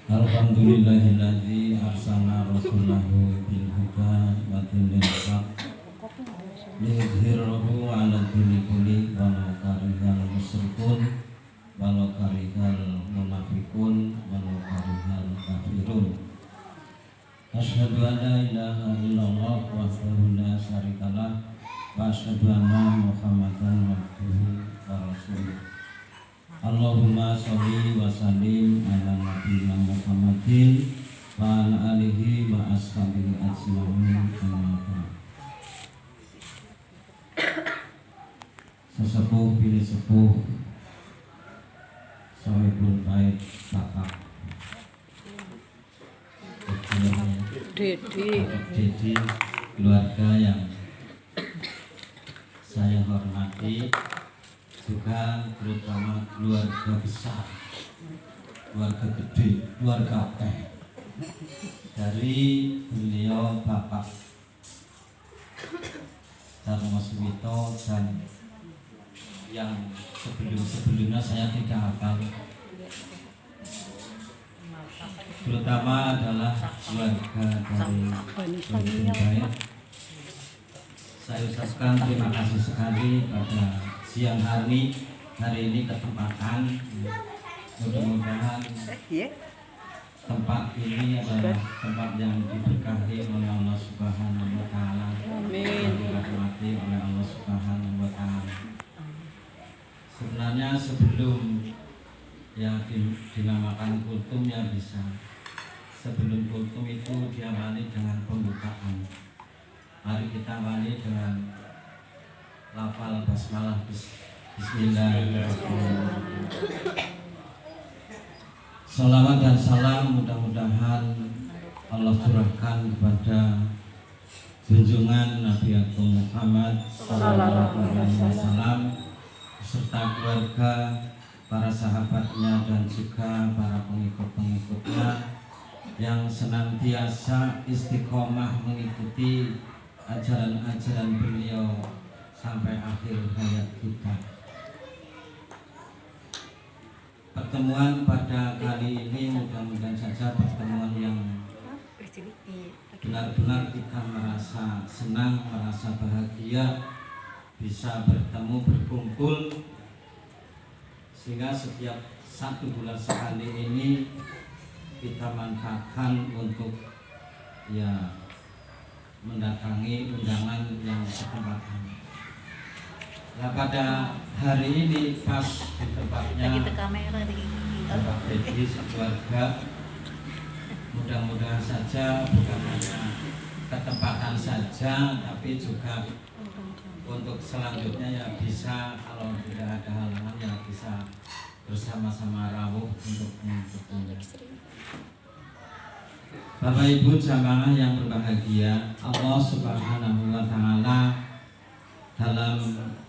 Alhamdulillahilladzi arsalna rasulahu bil huda wa dinil haq liyudhhirahu 'ala dini kulli walau karihal musyrikun walau karihal munafiqun walau karihal kafirun. Asyhadu an la ilaha illallah wahdahu la syarikalah wa asyhadu anna Muhammadan abduhu wa rasuluh. Allahumma sholli wa sallim ala nabiyyina Muhammadin wa ala alihi wa ashabihi ajmain. Sesepuh pilih sepuh Sohibul Bait Bapak Dedi, keluarga yang saya hormati, juga terutama keluarga besar, keluarga gede, keluarga teh dari beliau Bapak Darmo Suwito dan yang sebelumnya saya tidak hafal, terutama adalah keluarga dari Bait. Saya ucapkan terima kasih sekali pada siang hari ini kesempatan. Mudah-mudahan tempat ini adalah tempat yang diberkahi oleh Allah Subhanahu wa Ta'ala, dan dirahmati oleh Allah Subhanahu wa Ta'ala. Sebenarnya sebelum yang dinamakan kultum ya bisa, sebelum kultum itu diawali dengan pembukaan. Mari kita awali dengan lafal basmalah. Bismillahirrahmanirrahim. Salawat dan salam mudah-mudahan Allah curahkan kepada junjungan Nabi Agung Muhammad sallallahu alaihi wasallam beserta keluarga, para sahabatnya dan juga para pengikut-pengikutnya yang senantiasa istiqomah mengikuti ajaran-ajaran beliau sampai akhir hayat kita. Pertemuan pada kali ini mudah-mudahan saja pertemuan yang benar-benar kita merasa senang, merasa bahagia bisa bertemu, berkumpul, sehingga setiap 1 bulan sekali ini kita manfaatkan untuk ya mendatangi undangan yang bertempatan. Nah, pada hari ini pas di tempatnya Bapak Dedi sekeluarga, mudah-mudahan saja bukan hanya ketempatan saja, tapi juga untuk selanjutnya ya bisa, kalau tidak ada halangan ya bisa bersama-sama rawuh untuk mengikutinya. Bapak Ibu jamaah yang berbahagia, Allah Subhanahu wa Ta'ala dalam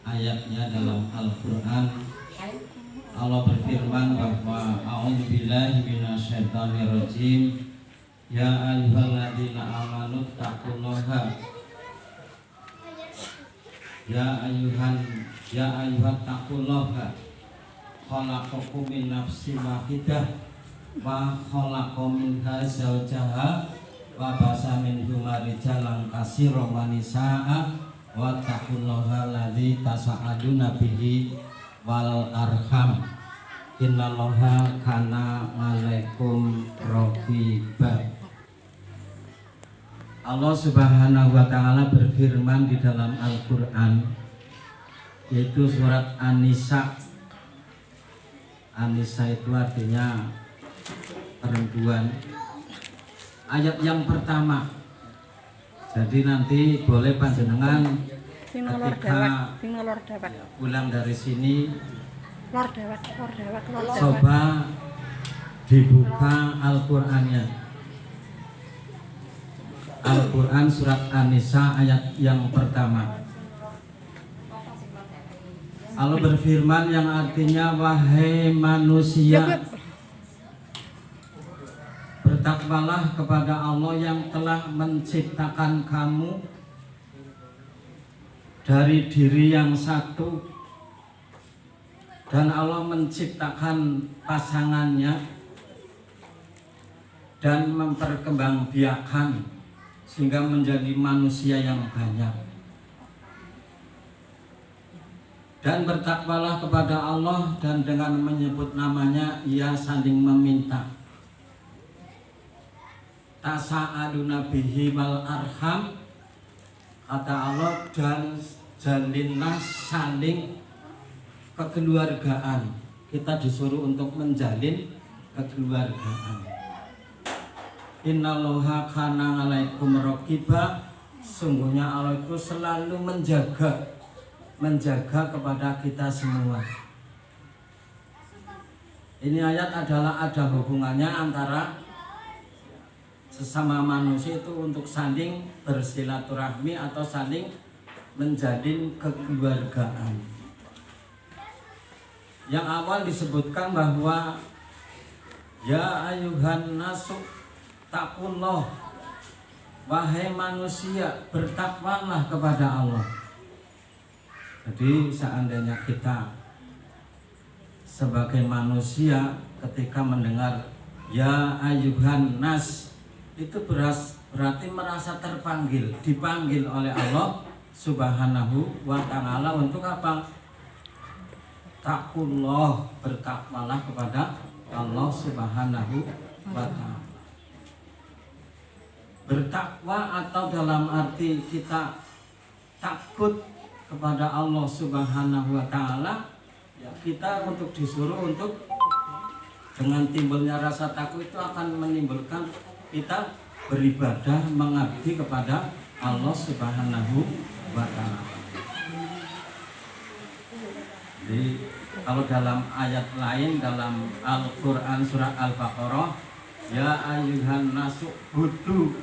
ayatnya dalam Al-Quran, Allah berfirman bahwa a'udzubillahi minasyaitonirrajim, ya ayyuhalladzina amanu taqullaha, ya ayyuhat taqullaha khalaqakum min nafsin wahidah wa khalaqa minha zawjaha wa basa minhuma rijalan katsiran wa nisaa'a wa taqullaha alladzi tasaaluna bihi wal arham innallaha kana 'alaikum raqiba. Allah Subhanahu wa Ta'ala berfirman di dalam Al-Quran, yaitu surat An-Nisa. An-Nisa itu artinya perempuan. Ayat yang pertama. Jadi nanti boleh panjenengan ketika pulang dari sini coba dibuka Al-Qur'annya. Al-Quran surat An-Nisa ayat yang pertama. Allah berfirman yang artinya, wahai manusia, bertakwalah kepada Allah yang telah menciptakan kamu dari diri yang satu, dan Allah menciptakan pasangannya dan memperkembangbiakan sehingga menjadi manusia yang banyak. Dan bertakwalah kepada Allah, dan dengan menyebut namanya ia saling meminta. Tasa'aluna bihi wal arham, kata Allah, dan jalinlah saling kekeluargaan. Kita disuruh untuk menjalin kekeluargaan. Innallaha kana 'alaikum raqiba, sungguhnya Allah itu selalu menjaga kepada kita semua. Ini ayat adalah ada hubungannya antara sesama manusia itu untuk saling bersilaturahmi atau saling menjalin kekeluargaan. Yang awal disebutkan bahwa ya ayuhan nasu taqullah, wahai manusia bertakwalah kepada Allah. Jadi seandainya kita sebagai manusia ketika mendengar ya ayuhan nas, itu berarti merasa dipanggil oleh Allah Subhanahu wa ta'ala untuk apa? Taqullah, bertakwalah kepada Allah Subhanahu wa ta'ala. Bertakwa atau dalam arti kita takut kepada Allah Subhanahu wa ta'ala, ya kita untuk disuruh untuk dengan timbulnya rasa takut itu akan menimbulkan kita beribadah mengabdi kepada Allah Subhanahu wa ta'ala. Jadi kalau dalam ayat lain dalam Al-Quran surah Al-Baqarah, ya ayyuhan nasu budu,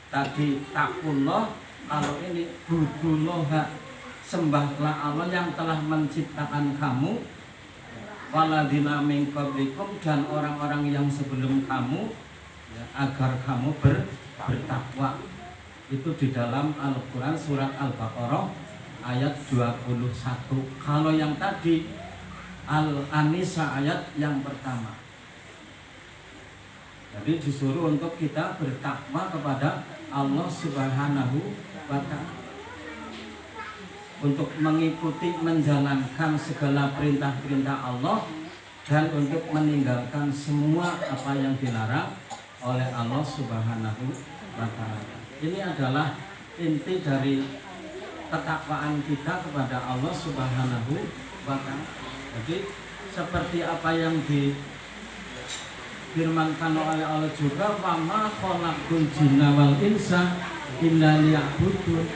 tadi takullah, kalau ini budullah, sembahlah Allah yang telah menciptakan kamu, waladina min qablikum, dan orang-orang yang sebelum kamu, ya, agar kamu bertakwa. Itu di dalam Al-Quran surat Al-Baqarah ayat 21. Kalau yang tadi Al-Anisa ayat yang pertama. Jadi disuruh untuk kita bertakwa kepada Allah Subhanahu wa ta'ala, untuk mengikuti menjalankan segala perintah-perintah Allah dan untuk meninggalkan semua apa yang dilarang oleh Allah Subhanahu wa ta'ala. Ini adalah inti dari ketakwaan kita kepada Allah Subhanahu wa ta'ala. Jadi seperti apa yang difirmankan oleh Allah juga, wa ma khalaqul jinna wal insa illa liya'budun.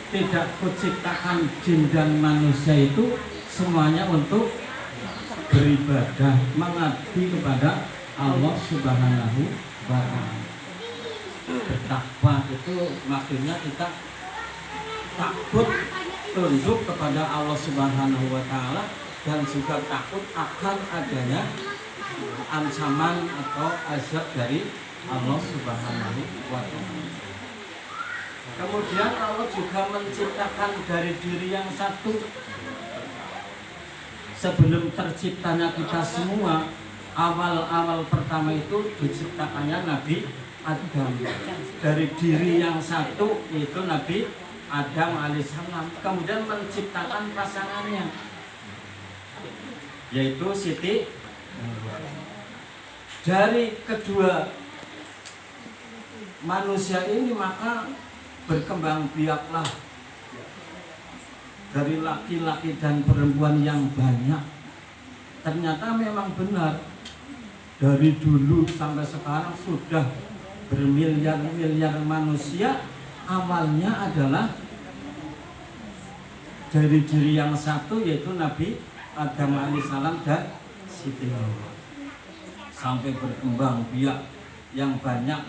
Tidak kuciptakan jin dan manusia itu semuanya untuk beribadah, mengabdi kepada Allah Subhanahu wa ta'ala. Bertakwa itu maksudnya kita takut tunduk kepada Allah Subhanahu wa ta'ala, dan juga takut akan adanya ancaman atau azab dari Allah Subhanahu wa ta'ala. Kemudian Allah juga menciptakan dari diri yang satu. Sebelum terciptanya kita semua, awal-awal pertama itu diciptakannya Nabi Adam. Dari diri yang satu itu Nabi Adam alaihissalam. Kemudian menciptakan pasangannya, yaitu Siti. Dari kedua manusia ini maka berkembang biaklah dari laki-laki dan perempuan yang banyak. Ternyata memang benar, dari dulu sampai sekarang sudah bermiliar-miliar manusia, awalnya adalah dari diri yang satu, yaitu Nabi Adam alaihissalam dan Siti Hawa, sampai berkembang biak yang banyak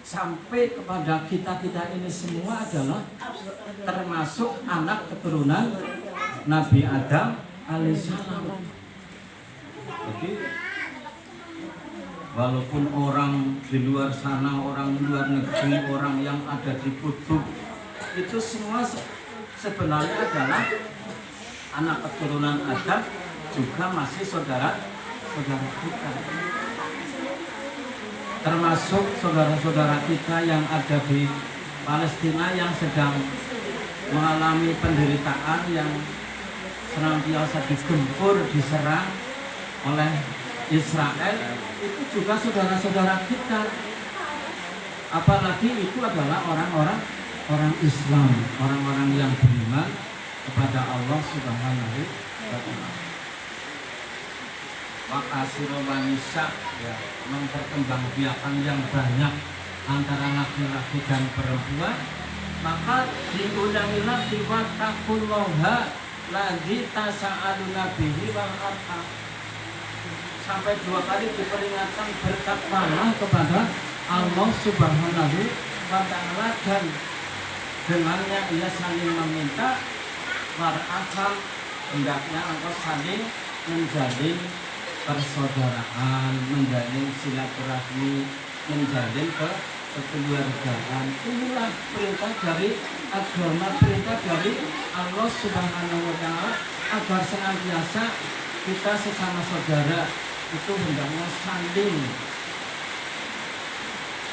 sampai kepada kita ini semua adalah termasuk anak keturunan Nabi Adam alaihissalam. Jadi walaupun orang di luar sana, orang luar negeri, orang yang ada di kutub, itu semua sebenarnya adalah anak keturunan Adam, juga masih saudara kita. termasuk saudara-saudara kita yang ada di Palestina yang sedang mengalami penderitaan, yang senantiasa digempur, diserang oleh Israel. Itu juga saudara-saudara kita, apalagi itu adalah orang-orang Islam, orang-orang yang beriman kepada Allah Subhanahu wa Ta'ala. Wakasiro wanisa, ya, memperkembangbiakan yang banyak antara laki-laki dan perempuan, maka diulangi lagi wattaqullaha ladzi tasaaluna bihi wal arham. Sampai 2 kali diperingatkan bertakwalah kepada Allah Subhanahu wa Ta'ala, dan dengannya ia saling meminta waraham, hendaknya engkau saling menjalin persaudaraan, menjalin silaturahmi, menjalin kekeluargaan. Inilah perintah dari agama, perintah dari Allah Subhanahu wa Ta'ala, agar senantiasa kita sesama saudara itu hendaknya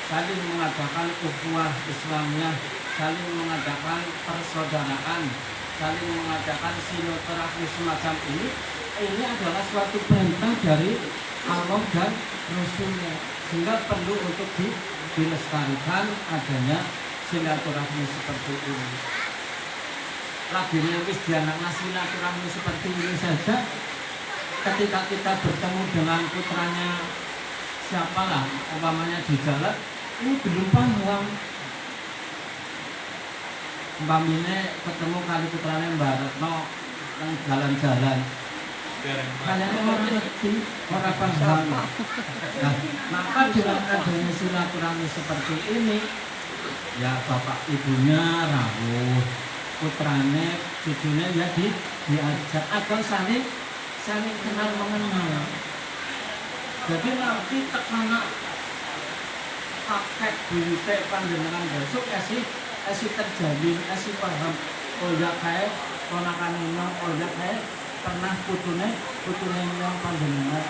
saling mengadakan ukhuwah Islamnya, saling mengadakan persaudaraan, saling mengadakan silaturahmi semacam ini. Ini adalah suatu perintah dari Allah dan Rasulnya, sehingga perlu untuk dilestarikan adanya silaturahmi seperti ini. Lagi wis dianakna silaturahmi seperti ini saja, ketika kita bertemu dengan putranya siapalah, umpamanya di jalan, ini belum paham. Umpamanya ketemu kali putranya Mbak Retno yang jalan-jalan, kayaknya orang ngerti, orang paham. Nah, maka dengan adanya silaturahmi seperti ini, ya bapak ibunya rawuh, putranya, cucunya ya diajak agar saling kenal mengenal. Jadi nanti tekana paket binte panjenengan besok esi terjalin, esi paham. Oh ya kayak ponakan ini, oh ya kayak pernah putune yang panjenengan.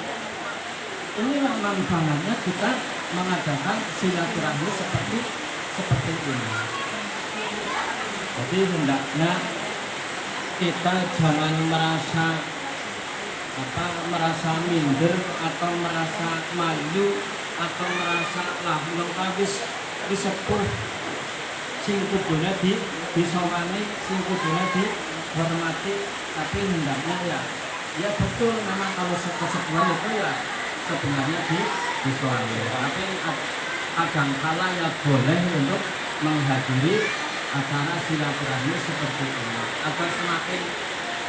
Inilah manfaatnya kita mengadakan silaturahmi seperti ini. Jadi hendaknya kita jangan merasa minder atau merasa malu atau merasa lah lengkapis disepuh sing kudune disawani, sing kudune dihormati, tapi hendaknya ya betul memang kalau kesepuhan itu ya sebenarnya disawani, tapi kadangkala ya boleh untuk menghadiri acara silaturahmi seperti ini agar semakin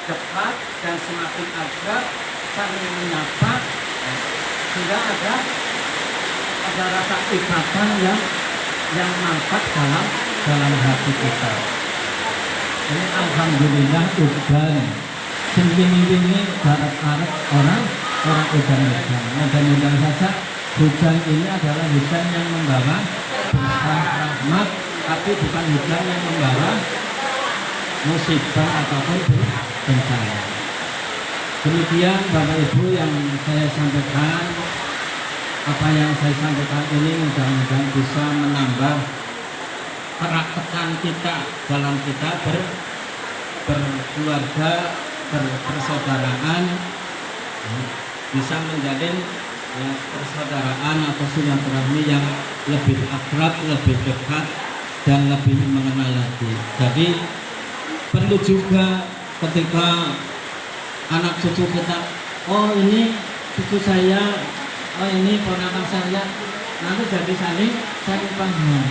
dekat dan semakin akrab, saling menyapa, sehingga ada rasa ikatan yang mantap dalam hati kita. Ini alhamdulillah udan sini barat orang udan saja. Hujan ini adalah hujan yang membawa berkah rahmat, tapi bukan hujan yang membawa musibah ataupun bencana. Demikian Bapak Ibu yang saya sampaikan. Apa yang saya sampaikan ini mudah-mudahan bisa menambah keraketan kita dalam kita berkeluarga, persaudaraan, bisa menjalin ya, persaudaraan atau silaturahmi yang lebih akrab, lebih dekat, dan lebih mengenal lagi. Jadi perlu juga ketika anak cucu kita, oh ini cucu saya, oh ini ponakan saya, nanti jadi saling paham.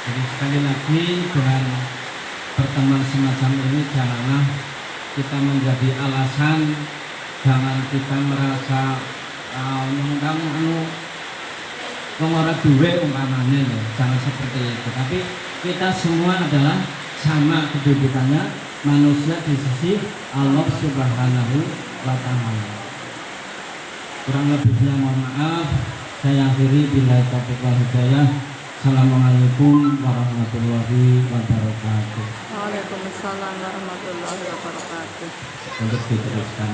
Jadi sekali lagi dengan pertemuan semacam ini janganlah kita menjadi alasan, jangan kita merasa ora duwe umpamanya loh, jangan seperti itu. Tapi kita semua adalah sama kedudukannya manusia di sisi Allah Subhanahu wa Ta'ala. Kurang lebihnya mohon maaf. Saya akhiri bila taufiq wal hidayah. Assalamualaikum warahmatullahi wabarakatuh. Waalaikumsalam warahmatullahi wabarakatuh. Untuk diteruskan.